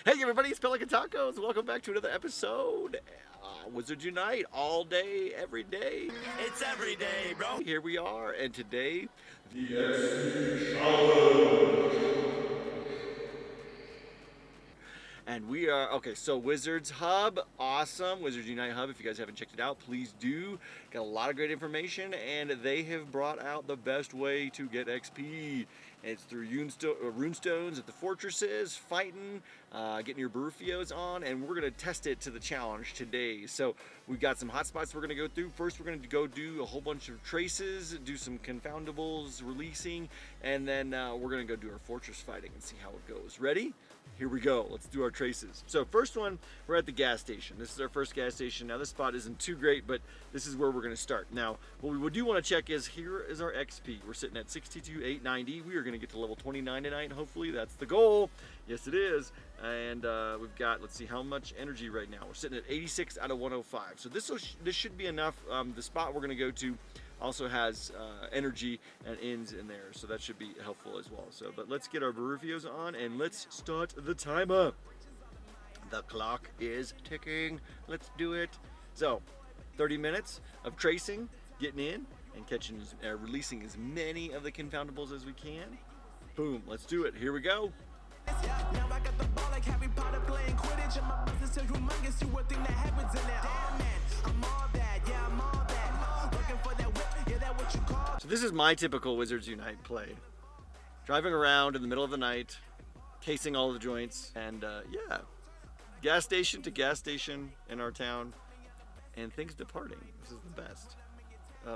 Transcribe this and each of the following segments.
Hey everybody, it's Pelican Tacos. Welcome back to another episode. Wizards Unite, all day, every day. It's every day, bro. Here we are, and today, and we are, okay, so Wizards Hub, awesome. Wizards Unite Hub, if you guys haven't checked it out, please do. Got a lot of great information, and they have brought out the best way to get XP. It's through runestones at the fortresses, fighting, getting your Barufios on, and we're going to test it to the challenge today. So we've got some hotspots we're going to go through. First, we're going to go do a whole bunch of traces, do some confoundables releasing, and then we're going to go do our fortress fighting and see how it goes. Ready? Here we go. Let's do our traces. So first one, we're at the gas station. This is our first gas station. Now this spot isn't too great, but this is where we're going to start. Now, what we do want to check is here is our XP. We're sitting at 62,890. We are going to get to level 29 tonight. Hopefully that's the goal. Yes, it is. And we've got, let's see, how much energy right now. We're sitting at 86 out of 105. So this should be enough. The spot we're going to go to also has energy and ends in there, so that should be helpful as well. So, but let's get our Barufios on and let's start the timer. The clock is ticking. Let's do it. So, 30 minutes of tracing, getting in, and catching, releasing as many of the confoundables as we can. Boom, let's do it. Here we go. Now I got the ball like Harry Potter playing Quidditch, and my business is humongous. You would think that happens in there. Damn man, I'm all that. Yeah, I'm all that. Looking for that whip. Yeah, that what you call. So this is my typical Wizards Unite play. Driving around in the middle of the night, casing all the joints, and yeah, gas station to gas station in our town, and things departing. This is the best.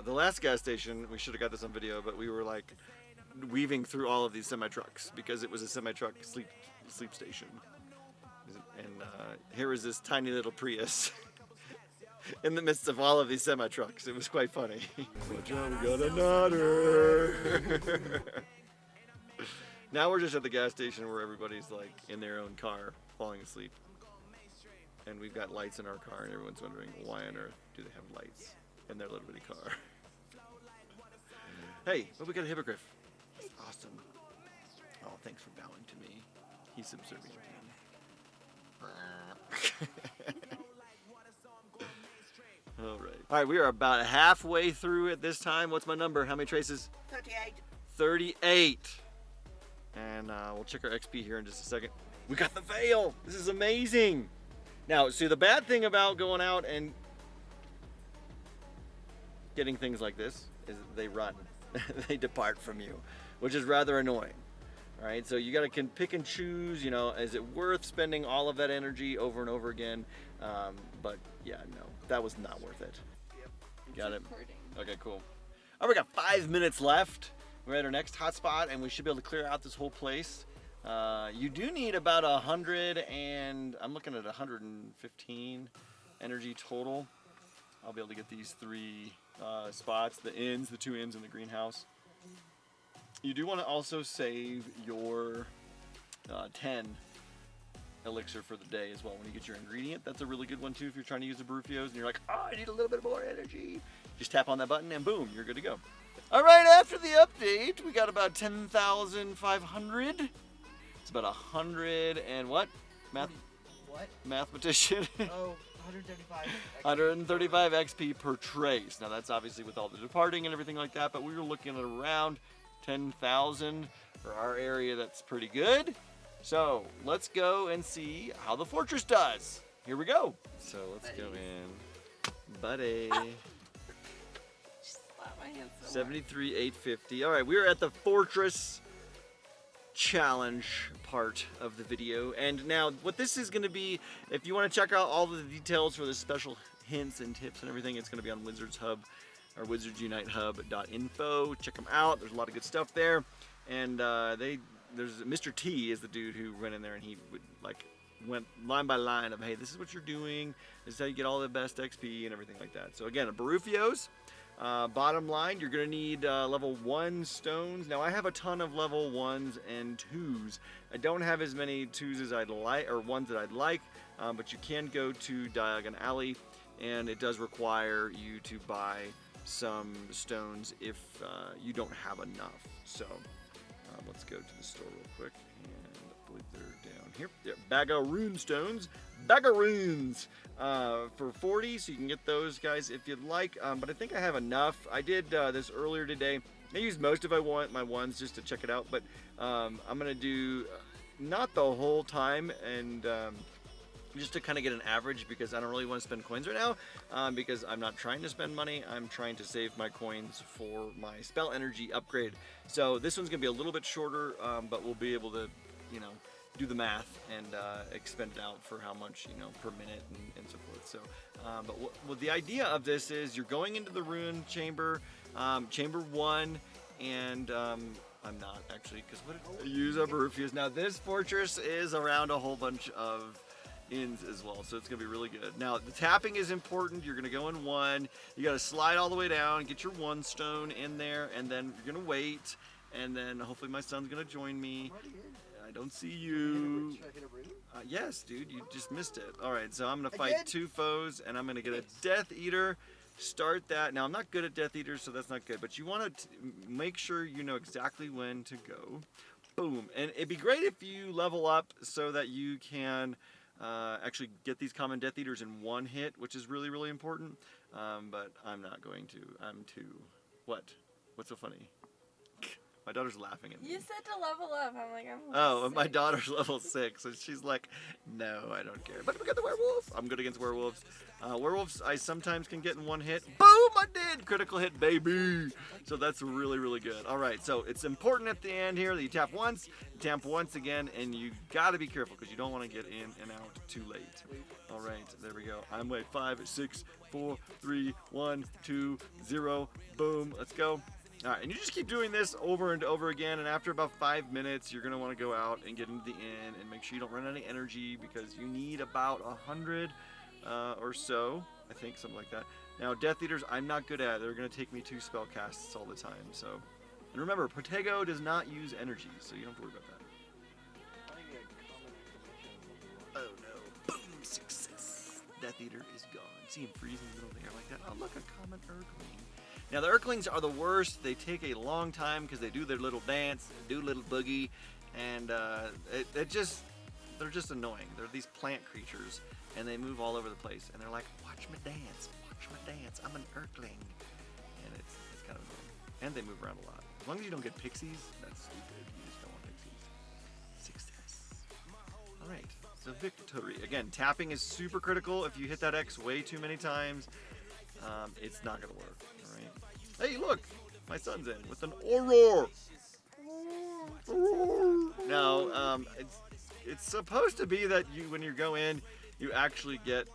The last gas station, we should have got this on video, but we were like weaving through all of these semi-trucks because it was a semi-truck sleep station. And here is this tiny little Prius in the midst of all of these semi-trucks. It was quite funny. Watch out, we got a nutter. Now we're just at the gas station where everybody's like in their own car falling asleep. And we've got lights in our car, and everyone's wondering why on earth do they have lights in their little bitty car. Hey, but we got a hippogriff. He's awesome. Oh, thanks for bowing to me. He's subservient to me. All right, we are about halfway through at this time. What's my number? How many traces? 38. 38. And we'll check our XP here in just a second. We got the veil. This is amazing. Now, see, the bad thing about going out and getting things like this is they run. They depart from you, which is rather annoying. All right, so you got to pick and choose, you know, is it worth spending all of that energy over and over again? But yeah, no, that was not worth it. Yep. Got it. Recording. Okay, cool. All right, we got 5 minutes left. We're at our next hotspot, and we should be able to clear out this whole place. You do need about 100, and I'm looking at 115 energy total. I'll be able to get these 3 spots, the two ends in the greenhouse. You do want to also save your 10 elixir for the day as well. When you get your ingredient, that's a really good one too if you're trying to use the Barufios and you're like, oh, I need a little bit more energy. Just tap on that button and boom, you're good to go. All right, after the update, we got about 10,500. It's about 100 and what? What? Mathematician. Oh, 135. 135 XP per trace. Now that's obviously with all the departing and everything like that, but we were looking at around 10,000 for our area. That's pretty good. So let's go and see how the fortress does. Here we go. So let's go in. Buddy. Just slap my hand so 73,850. All right, we are at the fortress challenge part of the video, and now what this is going to be, if you want to check out all the details for the special hints and tips and everything, it's going to be on Wizards Hub or wizardsunitehub.info. Check them out. There's a lot of good stuff there, and there's Mr. T is the dude who went in there and he would went line by line of, hey, this is what you're doing, this is how you get all the best XP and everything like that. So again, Barufios. Bottom line, you're going to need level 1 stones. Now, I have a ton of level 1s and 2s. I don't have as many 2s as I'd like, or 1s that I'd like, but you can go to Diagon Alley, and it does require you to buy some stones if you don't have enough. So, let's go to the store real quick, and I believe they're down here. Yeah, bag of rune stones. Bag of runes for 40, so you can get those guys if you'd like. But I think I have enough. I did this earlier today. I used most of my ones just to check it out, but I'm gonna do not the whole time, and just to kind of get an average, because I don't really want to spend coins right now, because I'm not trying to spend money. I'm trying to save my coins for my spell energy upgrade. So this one's gonna be a little bit shorter, but we'll be able to, you know, do the math and expend it out for how much, you know, per minute and so forth. So, but what the idea of this is, you're going into the rune chamber, chamber 1, and I'm not actually, because what did I use a Rufus. Now this fortress is around a whole bunch of inns as well, so it's gonna be really good. Now the tapping is important. You're gonna go in 1, you gotta slide all the way down, get your 1 stone in there, and then you're gonna wait, and then hopefully my son's gonna join me. I don't see you. Should I hit a rune? Yes, dude, you just missed it. All right, so I'm gonna fight 2 foes, and I'm gonna get a Death Eater. Start that. Now I'm not good at Death Eaters, so that's not good, but you want to make sure you know exactly when to go. Boom. And it'd be great if you level up so that you can actually get these common Death Eaters in 1 hit, which is really, really important. But I'm not going to. I'm too. What? What's so funny? My daughter's laughing at me. You said to level up. I'm like, I'm Oh, level my 6. daughter's level 6, and she's like, no, I don't care. But we got the werewolf. I'm good against werewolves. Werewolves, I sometimes can get in 1 hit. Boom, I did! Critical hit, baby! So that's really, really good. All right, so it's important at the end here that you tap once, you tap once again, and you got to be careful because you don't want to get in and out too late. All right, there we go. I'm wait, 5, 6, 4, 3, 1, 2, 0. Boom, let's go. All right, and you just keep doing this over and over again, and after about 5 minutes, you're gonna want to go out and get into the inn and make sure you don't run out of energy, because you need about 100 or so, I think, something like that. Now, Death Eaters, I'm not good at. They're gonna take me 2 spell casts all the time. So, and remember, Protego does not use energy, so you don't have to worry about that. Oh no! Boom! Success. Death Eater is gone. See him freeze in the middle of the air like that. Oh, look, a common Urkling. Now the Urklings are the worst. They take a long time because they do their little dance, do a little boogie, and they're just annoying. They're these plant creatures, and they move all over the place. And they're like, watch me dance, I'm an Urkling, and it's kind of annoying. And they move around a lot. As long as you don't get pixies, that's stupid. You just don't want pixies. Success. All right. So victory. Again, tapping is super critical. If you hit that X way too many times, it's not gonna work. All right. Hey, look, my son's in with an Aurora. Now, it's supposed to be that when you go in, you actually get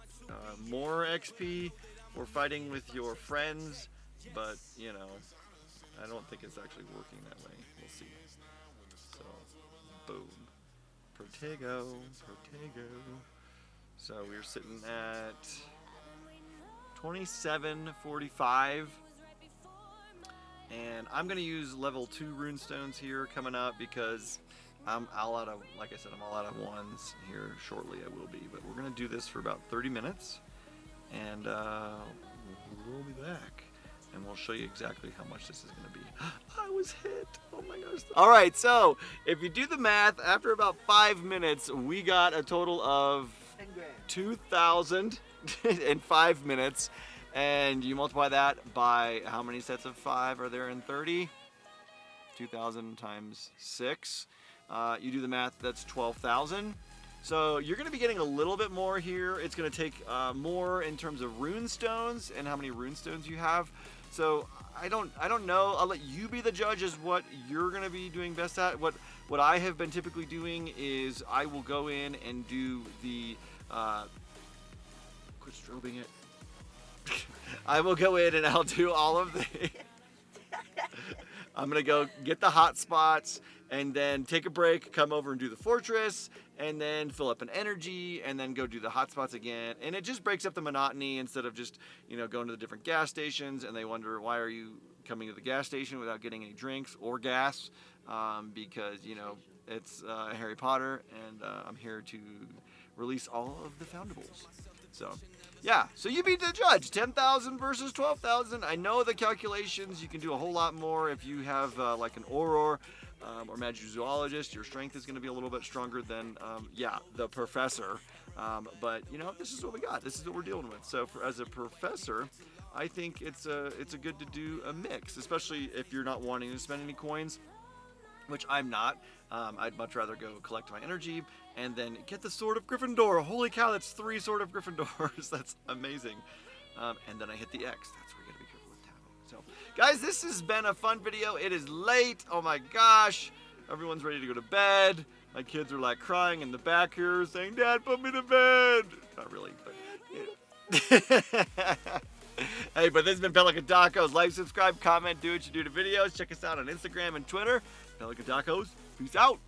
more XP for fighting with your friends, but you know, I don't think it's actually working that way. We'll see. So, boom. Protego. So we're sitting at 2745, and I'm gonna use level 2 runestones here coming up because I'm all out of, like I said, I'm all out of ones here shortly. I will be, but we're gonna do this for about 30 minutes, and we'll be back, and we'll show you exactly how much this is gonna be. I was hit. Oh my gosh. All right, so if you do the math, after about 5 minutes, we got a total of 2,000 in 5 minutes, and you multiply that by how many sets of 5 are there in 30? 2,000 times 6. You do the math, that's 12,000. So you're going to be getting a little bit more here. It's going to take more in terms of rune stones and how many rune stones you have. So I don't know. I'll let you be the judge as what you're going to be doing best at. What I have been typically doing is I will go in and do the quit strobing it. I will go in and I'll do all of the I'm gonna go get the hot spots and then take a break, come over and do the fortress, and then fill up an energy, and then go do the hot spots again. And it just breaks up the monotony instead of just, you know, going to the different gas stations and they wonder, why are you coming to the gas station without getting any drinks or gas? Because, you know, it's Harry Potter, and I'm here to release all of the foundables. So, yeah, so you be the judge. 10,000 versus 12,000. I know the calculations. You can do a whole lot more if you have like an Auror, or Magizoologist, your strength is going to be a little bit stronger than, the Professor. But you know, this is what we got. This is what we're dealing with. So as a Professor, I think it's a good to do a mix, especially if you're not wanting to spend any coins, which I'm not. I'd much rather go collect my energy and then get the Sword of Gryffindor. Holy cow, that's 3 Sword of Gryffindors. That's amazing. And then I hit the X. That's where you gotta be careful with tapping. So, guys, this has been a fun video. It is late. Oh my gosh. Everyone's ready to go to bed. My kids are like crying in the back here saying, Dad, put me to bed. Not really, but... Hey, but this has been Pelican Tacos. Like, subscribe, comment, do what you do to videos. Check us out on Instagram and Twitter. Pelican Tacos. Peace out.